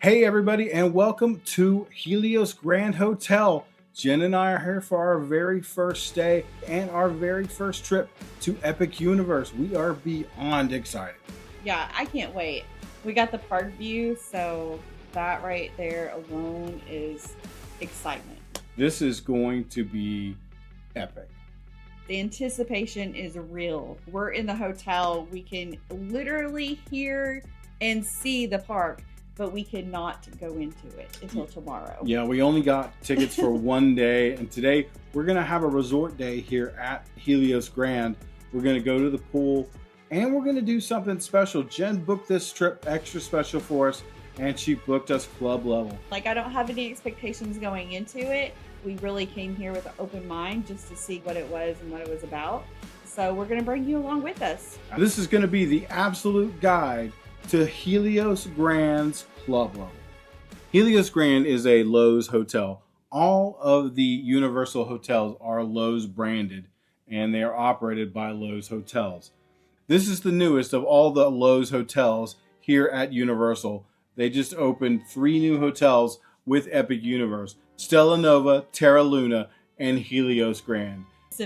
Hey everybody, and welcome to Helios Grand Hotel. Jen and I are here for our very first stay and our very first trip to Epic Universe. We are beyond excited. Yeah, I can't wait. We got the park view, so that right there alone is excitement. This is going to be epic. The anticipation is real. We're in the hotel. We can literally hear and see the park, but we cannot go into it until tomorrow. Yeah, we only got tickets for one day, and today we're going to have a resort day here at Helios Grand. We're going to go to the pool, and we're going to do something special. Jen booked this trip extra special for us, and she booked us club level. Like, I don't have any expectations going into it. We really came here with an open mind just to see what it was and what it was about. So we're going to bring you along with us. This is going to be the absolute guide to Helios Grand's club level. Helios Grand is a Lowe's hotel. All of the Universal hotels are Lowe's branded, and they are operated by Lowe's Hotels. This is the newest of all the Lowe's hotels here at Universal. They just opened 3 new hotels with Epic Universe: Stella Nova, Terra Luna, and Helios Grand.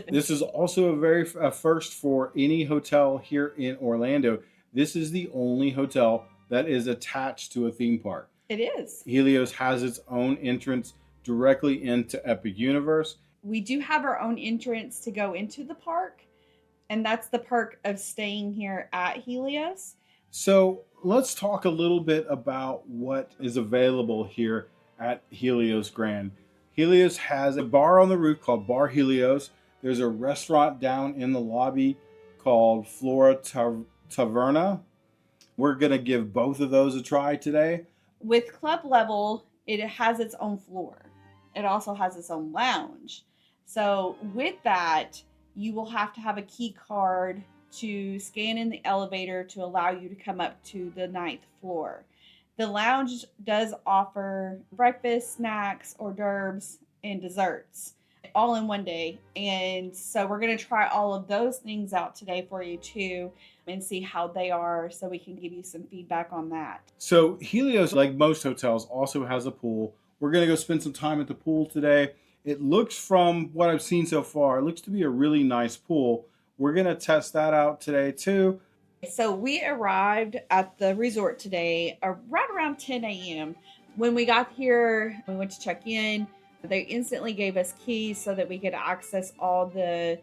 This is also a first for any hotel here in Orlando. This is the only hotel that is attached to a theme park. It is. Helios has its own entrance directly into Epic Universe. We do have our own entrance to go into the park, and that's the perk of staying here at Helios. So let's talk a little bit about what is available here at Helios Grand. Helios has a bar on the roof called Bar Helios. There's a restaurant down in the lobby called Flora Taverna. We're going to give both of those a try today. With club level, it has its own floor. It also has its own lounge. So with that, you will have to have a key card to scan in the elevator to allow you to come up to the 9th floor. The lounge does offer breakfast, snacks, hors d'oeuvres, and desserts all in one day. And so we're going to try all of those things out today for you too and see how they are so we can give you some feedback on that. So Helios, like most hotels, also has a pool. We're going to go spend some time at the pool today. It looks, from what I've seen so far, it looks to be a really nice pool. We're going to test that out today too. So we arrived at the resort today right around 10 a.m. When we got here, we went to check in. They instantly gave us keys so that we could access all the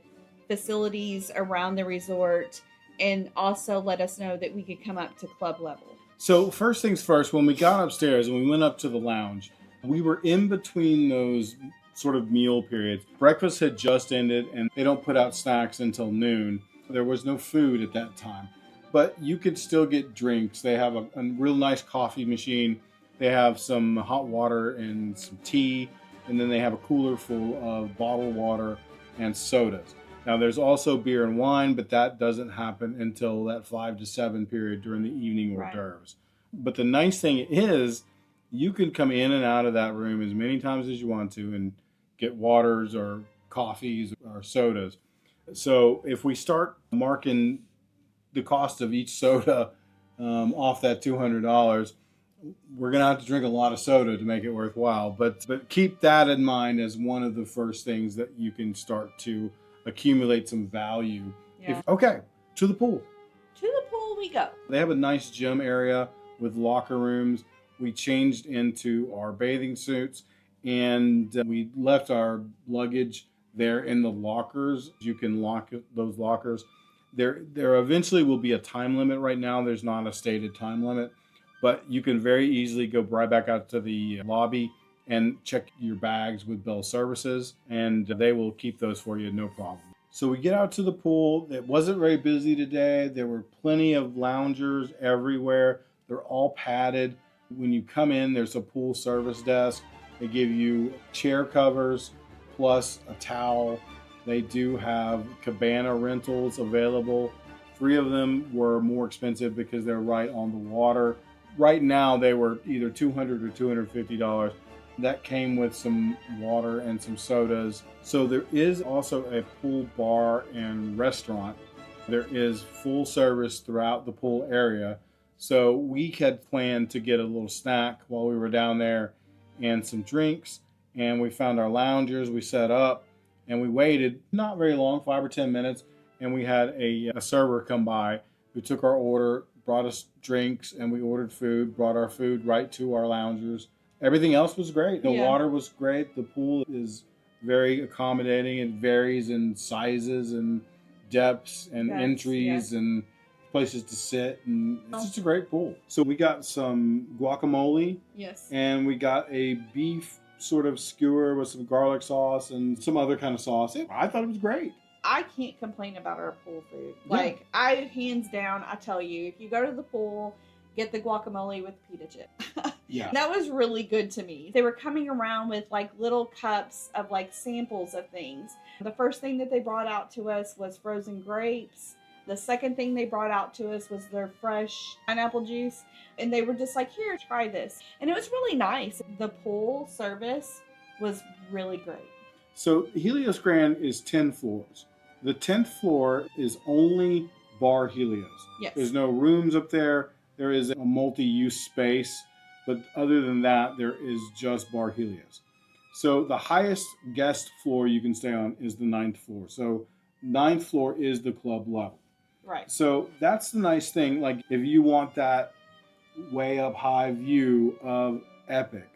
facilities around the resort, and also let us know that we could come up to club level. So first things first, when we got upstairs and we went up to the lounge, we were in between those sort of meal periods. Breakfast had just ended, and they don't put out snacks until noon. There was no food at that time, but you could still get drinks. They have a real nice coffee machine. They have some hot water and some tea, and then they have a cooler full of bottled water and sodas. Now, there's also beer and wine, but that doesn't happen until that 5 to 7 period during the evening hors d'oeuvres. But the nice thing is, you can come in and out of that room as many times as you want to and get waters or coffees or sodas. So if we start marking the cost of each soda off that $200, we're going to have to drink a lot of soda to make it worthwhile. But keep that in mind as one of the first things that you can start to accumulate some value. Yeah. Okay, to the pool. To the pool we go. They have a nice gym area with locker rooms. We changed into our bathing suits, and we left our luggage there in the lockers. You can lock those lockers. There eventually will be a time limit. Right now, there's not a stated time limit, but you can very easily go right back out to the lobby and check your bags with Bell Services, and they will keep those for you, no problem. So we get out to the pool. It wasn't very busy today. There were plenty of loungers everywhere. They're all padded. When you come in, there's a pool service desk. They give you chair covers plus a towel. They do have cabana rentals available. 3 of them were more expensive because they're right on the water. Right now, they were either $200 or $250. That came with some water and some sodas. So there is also a pool bar and restaurant. There is full service throughout the pool area. So we had planned to get a little snack while we were down there and some drinks. And we found our loungers, we set up, and we waited not very long, 5 or 10 minutes. And we had a server come by who took our order, brought us drinks, and we ordered food, brought our food right to our loungers. Everything else was great. The Yeah. water was great. The pool is very accommodating. It varies in sizes and depths and Yes, entries and places to sit, and it's just a great pool. So we got some guacamole, Yes. and we got a beef sort of skewer with some garlic sauce and some other kind of sauce. I thought it was great. I can't complain about our pool food. Yeah. Like, hands down, I tell you, if you go to the pool, get the guacamole with pita chip. Yeah. That was really good to me. They were coming around with like little cups of like samples of things. The first thing that they brought out to us was frozen grapes. The second thing they brought out to us was their fresh pineapple juice. And they were just like, here, try this. And it was really nice. The pool service was really great. So Helios Grand is 10 floors. The 10th floor is only bar Helios. Yes. There's no rooms up there. There is a multi-use space, but other than that, there is just bar Helios. So the highest guest floor you can stay on is the 9th floor. So 9th floor is the club level. Right. So that's the nice thing. Like if you want that way up high view of Epic,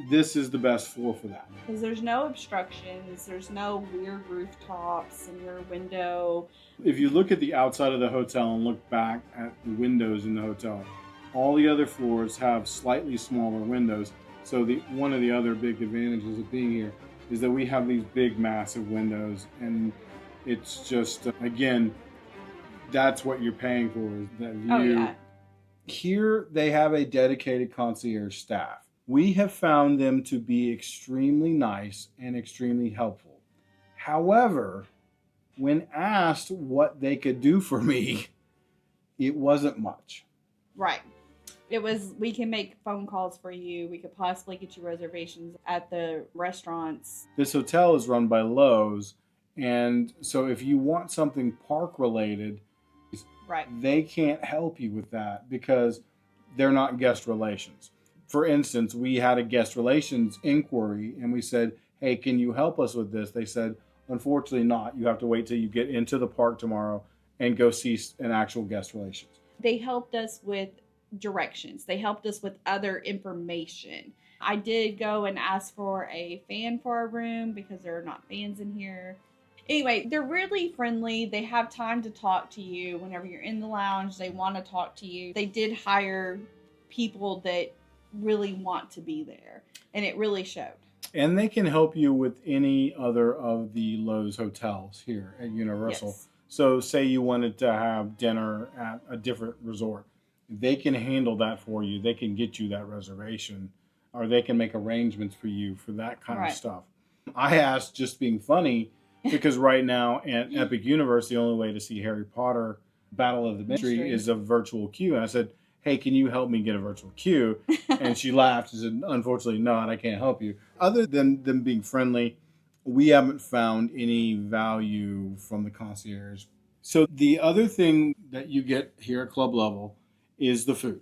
this is the best floor for that. Because there's no obstructions, there's no weird rooftops in your window. If you look at the outside of the hotel and look back at the windows in the hotel, all the other floors have slightly smaller windows. So one of the other big advantages of being here is that we have these big, massive windows, and it's just, again, that's what you're paying for, is that view. Oh, yeah. Here, they have a dedicated concierge staff. We have found them to be extremely nice and extremely helpful. However, when asked what they could do for me, it wasn't much. Right. It was, we can make phone calls for you. We could possibly get you reservations at the restaurants. This hotel is run by Lowe's, and so if you want something park related, Right. they can't help you with that because they're not guest relations. For instance, we had a guest relations inquiry and we said, hey, can you help us with this? They said, unfortunately not. You have to wait till you get into the park tomorrow and go see an actual guest relations. They helped us with directions. They helped us with other information. I did go and ask for a fan for our room because there are not fans in here. Anyway, they're really friendly. They have time to talk to you whenever you're in the lounge. They want to talk to you. They did hire people that really want to be there, and it really showed. And they can help you with any other of the Lowe's hotels here at Universal. Yes. So say you wanted to have dinner at a different resort. They can handle that for you. They can get you that reservation, or they can make arrangements for you for that kind Right. of stuff. I asked, just being funny, because right now at Epic Universe, the only way to see Harry Potter Battle of the Mystery is a virtual queue. And I said, hey, can you help me get a virtual queue? And she laughed and said, unfortunately not, I can't help you. Other than them being friendly, we haven't found any value from the concierge. So the other thing that you get here at club level is the food.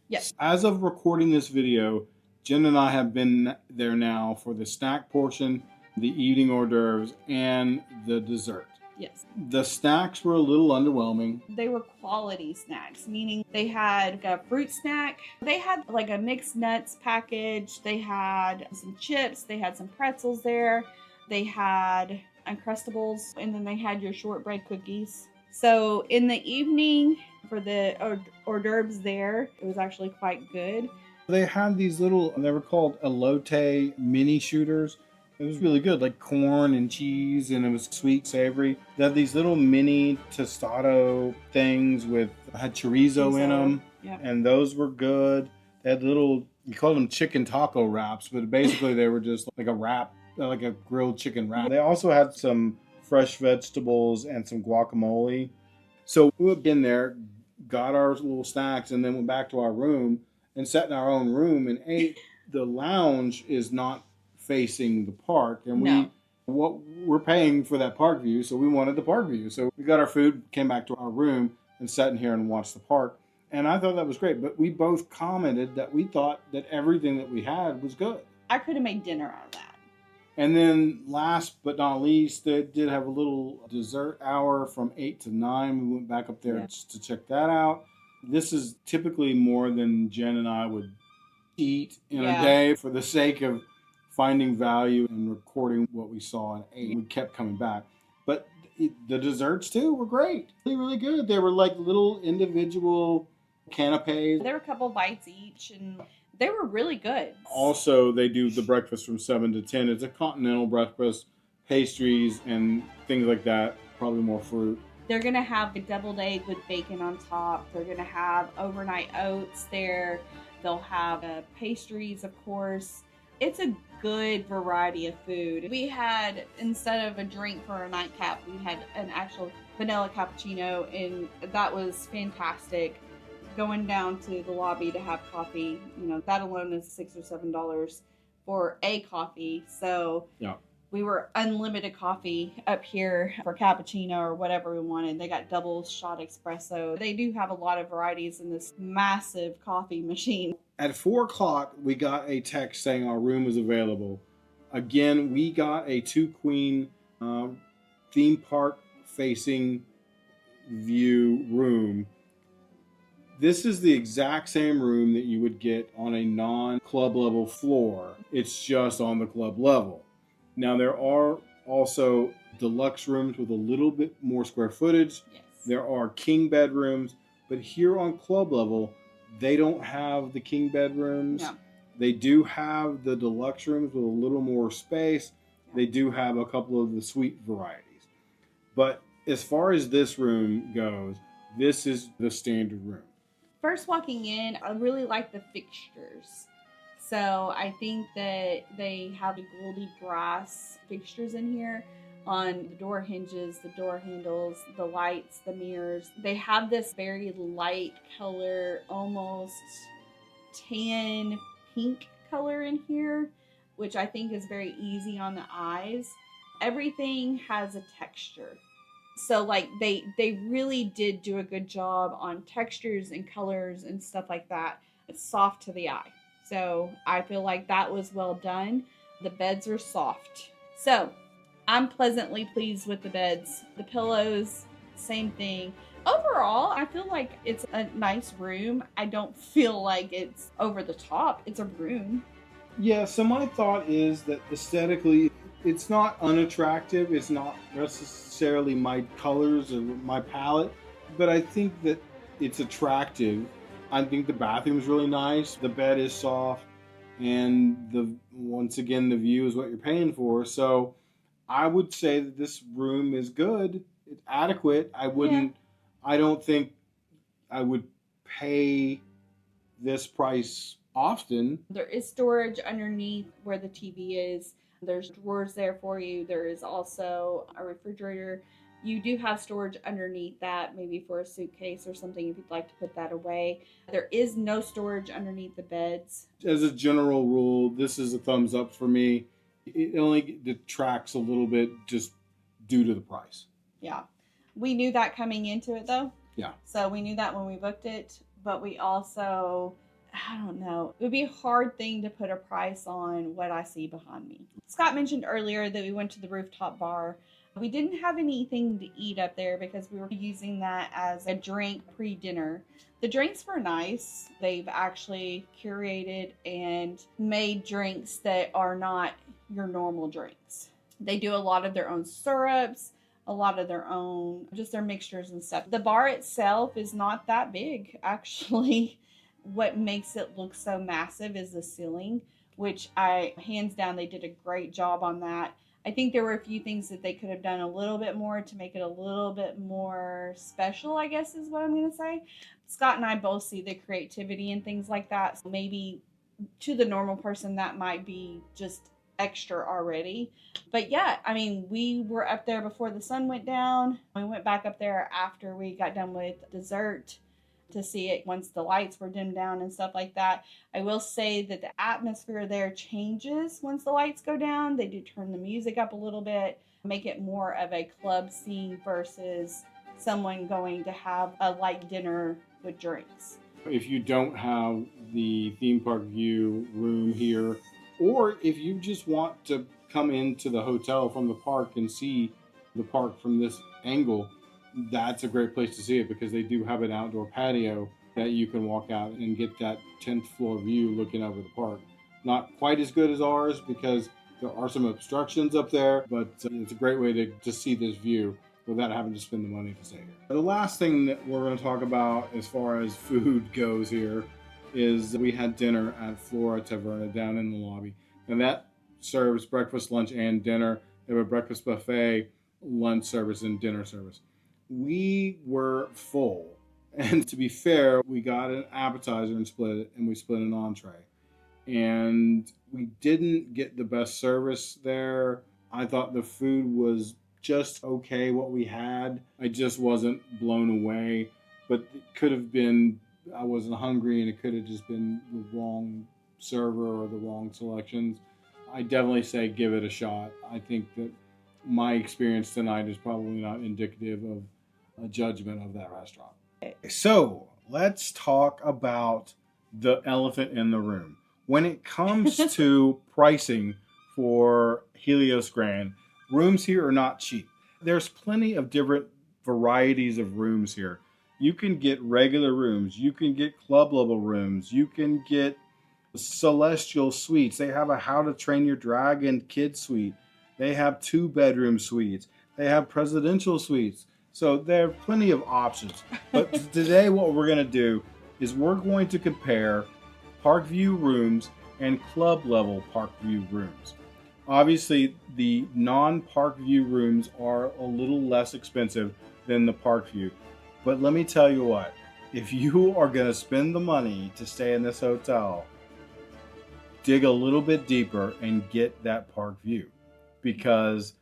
Yes. As of recording this video, Jen and I have been there now for the snack portion, the evening hors d'oeuvres, and the dessert. Yes. The snacks were a little underwhelming. They were quality snacks, meaning they had a fruit snack. They had like a mixed nuts package. They had some chips. They had some pretzels there. They had Uncrustables, and then they had your shortbread cookies. So in the evening for the hors d'oeuvres there, it was actually quite good. They had these little, they were called elote mini shooters. It was really good, like corn and cheese, and it was sweet, savory. They had these little mini tostado things had chorizo in them, Yeah. and those were good. They had little, you called them chicken taco wraps, but basically they were just like a wrap, like a grilled chicken wrap. They also had some fresh vegetables and some guacamole. So we went in there, got our little snacks, and then went back to our room and sat in our own room and ate. The lounge is not facing the park, and we're paying for that park view, so we wanted the park view. So we got our food, came back to our room, and sat in here and watched the park. And I thought that was great. But we both commented that we thought that everything that we had was good. I could have made dinner out of that. And then last but not least, they did have a little dessert hour from 8 to 9. We went back up there just to check that out. This is typically more than Jen and I would eat in a day for the sake of finding value and recording what we saw and ate. We kept coming back. But the desserts too were great. Really, really good. They were like little individual canapes. There were a couple bites each, and they were really good. Also, they do the breakfast from 7 to 10. It's a continental breakfast, pastries and things like that, probably more fruit. They're going to have a deviled egg with bacon on top. They're going to have overnight oats there. They'll have pastries, of course. It's a good variety of food. We had, instead of a drink for a nightcap, we had an actual vanilla cappuccino, and that was fantastic. Going down to the lobby to have coffee, that alone is $6 or $7 for a coffee. So we were unlimited coffee up here for cappuccino or whatever we wanted. They got double shot espresso. They do have a lot of varieties in this massive coffee machine. At 4 o'clock, we got a text saying our room was available. Again, we got a 2-queen theme park facing view room. This is the exact same room that you would get on a non-club level floor. It's just on the club level. Now, there are also deluxe rooms with a little bit more square footage. Yes. There are king bedrooms, but here on club level, they don't have the king bedrooms. No. They do have the deluxe rooms with a little more space. Yeah. They do have a couple of the suite varieties. But as far as this room goes, this is the standard room. First walking in, I really like the fixtures. So I think that they have the goldy brass fixtures in here on the door hinges, the door handles, the lights, the mirrors. They have this very light color, almost tan pink color in here, which I think is very easy on the eyes. Everything has a texture. So like they really did do a good job on textures and colors and stuff like that. It's soft to the eye. So I feel like that was well done. The beds are soft. So I'm pleasantly pleased with the beds. The pillows, same thing. Overall, I feel like it's a nice room. I don't feel like it's over the top. It's a room. Yeah, so my thought is that aesthetically, it's not unattractive. It's not necessarily my colors or my palette, but I think that it's attractive. I think the bathroom's really nice. The bed is soft, and once again, the view is what you're paying for. So I would say that this room is good. It's adequate. I don't think I would pay this price often. There is storage underneath where the TV is. There's drawers there for you. There is also a refrigerator. You do have storage underneath that, maybe for a suitcase or something if you'd like to put that away. There is no storage underneath the beds. As a general rule, this is a thumbs up for me. It only detracts a little bit just due to the price. Yeah. We knew that coming into it though. Yeah. So we knew that when we booked it, but we also, I don't know, it would be a hard thing to put a price on what I see behind me. Scott mentioned earlier that we went to the rooftop bar. We didn't have anything to eat up there because we were using that as a drink pre-dinner. The drinks were nice. They've actually curated and made drinks that are not your normal drinks. They do a lot of their own syrups, a lot of their own, just their mixtures and stuff. The bar itself is not that big, actually. What makes it look so massive is the ceiling, which hands down, they did a great job on that. I think there were a few things that they could have done a little bit more to make it a little bit more special, I guess is what I'm going to say. Scott and I both see the creativity and things like that. So maybe to the normal person, that might be just extra already. But yeah, I mean, we were up there before the sun went down. We went back up there after we got done with dessert to see it once the lights were dimmed down and stuff like that. I will say that the atmosphere there changes once the lights go down. They do turn the music up a little bit, make it more of a club scene versus someone going to have a light dinner with drinks. If you don't have the theme park view room here, or if you just want to come into the hotel from the park and see the park from this angle, that's a great place to see it because they do have an outdoor patio that you can walk out and get that 10th floor view looking over the park. Not quite as good as ours because there are some obstructions up there, but it's a great way to see this view without having to spend the money to stay here. The last thing that we're going to talk about as far as food goes here is we had dinner at Flora Taverna down in the lobby. And that serves breakfast, lunch, and dinner. They have a breakfast buffet, lunch service, and dinner service. We were full. And to be fair, we got an appetizer and split it, and we split an entree. And we didn't get the best service there. I thought the food was just okay what we had. I just wasn't blown away, but it could have been I wasn't hungry and it could have just been the wrong server or the wrong selections. I definitely say give it a shot. I think that my experience tonight is probably not indicative of a judgment of that restaurant. So let's talk about the elephant in the room. When it comes to pricing for Helios Grand, rooms here are not cheap. There's plenty of different varieties of rooms here. You can get regular rooms. You can get club level rooms. You can get celestial suites. They have a How to Train Your Dragon kid suite. They have 2-bedroom suites. They have presidential suites. So there are plenty of options. But today what we're going to do is we're going to compare Park View rooms and club level Park View rooms. Obviously, the non-Park View rooms are a little less expensive than the Park View. But let me tell you what, if you are going to spend the money to stay in this hotel, dig a little bit deeper and get that Park View. Because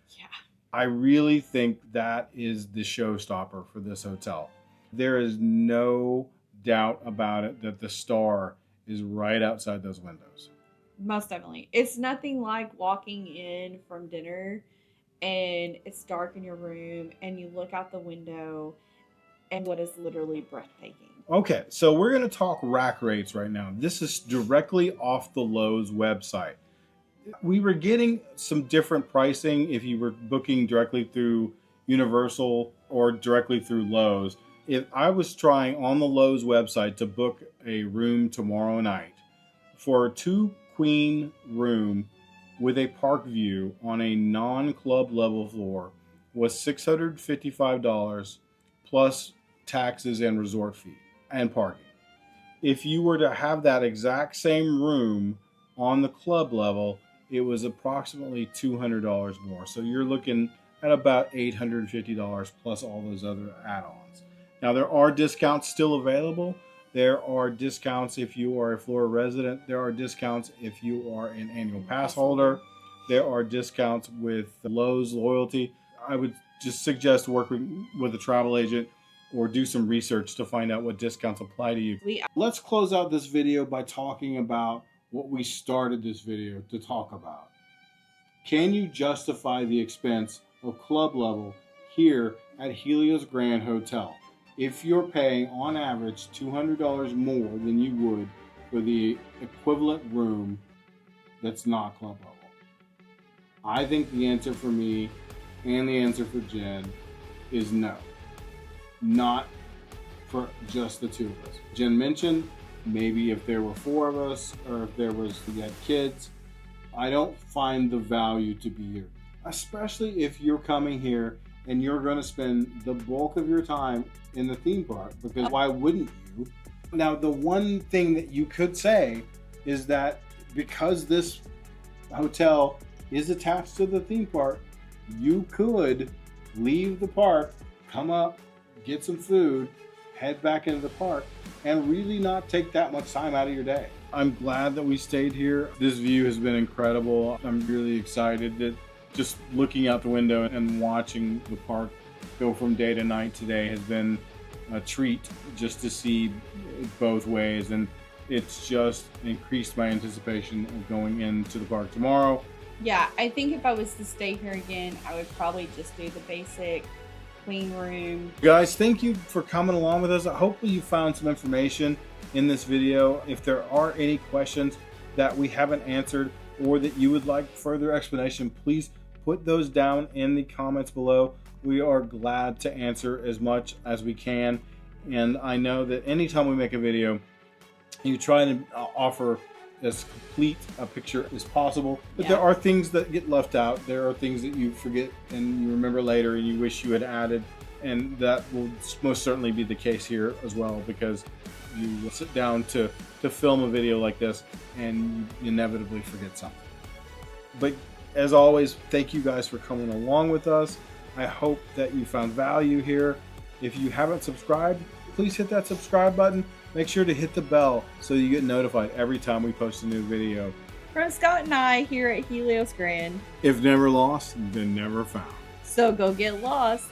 I really think that is the showstopper for this hotel. There is no doubt about it that the star is right outside those windows. Most definitely. It's nothing like walking in from dinner and it's dark in your room and you look out the window and what is literally breathtaking. Okay, so we're going to talk rack rates right now. This is directly off the Lowe's website. We were getting some different pricing if you were booking directly through Universal or directly through Lowe's. If I was trying on the Lowe's website to book a room tomorrow night for a 2-queen room with a park view on a non-club level floor was $655 plus taxes and resort fee and parking. If you were to have that exact same room on the club level, it was approximately $200 more. So you're looking at about $850 plus all those other add-ons. Now there are discounts still available. There are discounts if you are a Florida resident. There are discounts if you are an annual pass holder. There are discounts with Lowe's loyalty. I would just suggest working with a travel agent or do some research to find out what discounts apply to you. Let's close out this video by talking about what we started this video to talk about. Can you justify the expense of club level here at Helios Grand Hotel if you're paying on average $200 more than you would for the equivalent room that's not club level? I think the answer for me and the answer for Jen is no. Not for just the two of us. Jen mentioned maybe if there were 4 of us or if there was we had kids. I don't find the value to be here, especially if you're coming here and you're going to spend the bulk of your time in the theme park, because why wouldn't you? Now, the one thing that you could say is that because this hotel is attached to the theme park, you could leave the park, come up, get some food, head back into the park, and really not take that much time out of your day. I'm glad that we stayed here. This view has been incredible. I'm really excited that just looking out the window and watching the park go from day to night today has been a treat just to see it both ways. And it's just increased my anticipation of going into the park tomorrow. Yeah, I think if I was to stay here again, I would probably just do the basic queen room. Guys, thank you for coming along with us. Hopefully you found some information in this video. If there are any questions that we haven't answered or that you would like further explanation, please put those down in the comments below. We are glad to answer as much as we can. And I know that anytime we make a video, you try to offer as complete a picture as possible, but there are things that get left out. There are things that you forget and you remember later and you wish you had added, and that will most certainly be the case here as well, because you will sit down to film a video like this and you inevitably forget something. But as always, thank you guys for coming along with us. I hope that you found value here. If you haven't subscribed, please hit that subscribe button. Make sure to hit the bell so you get notified every time we post a new video. From Scott and I here at Helios Grand. If never lost, then never found. So go get lost.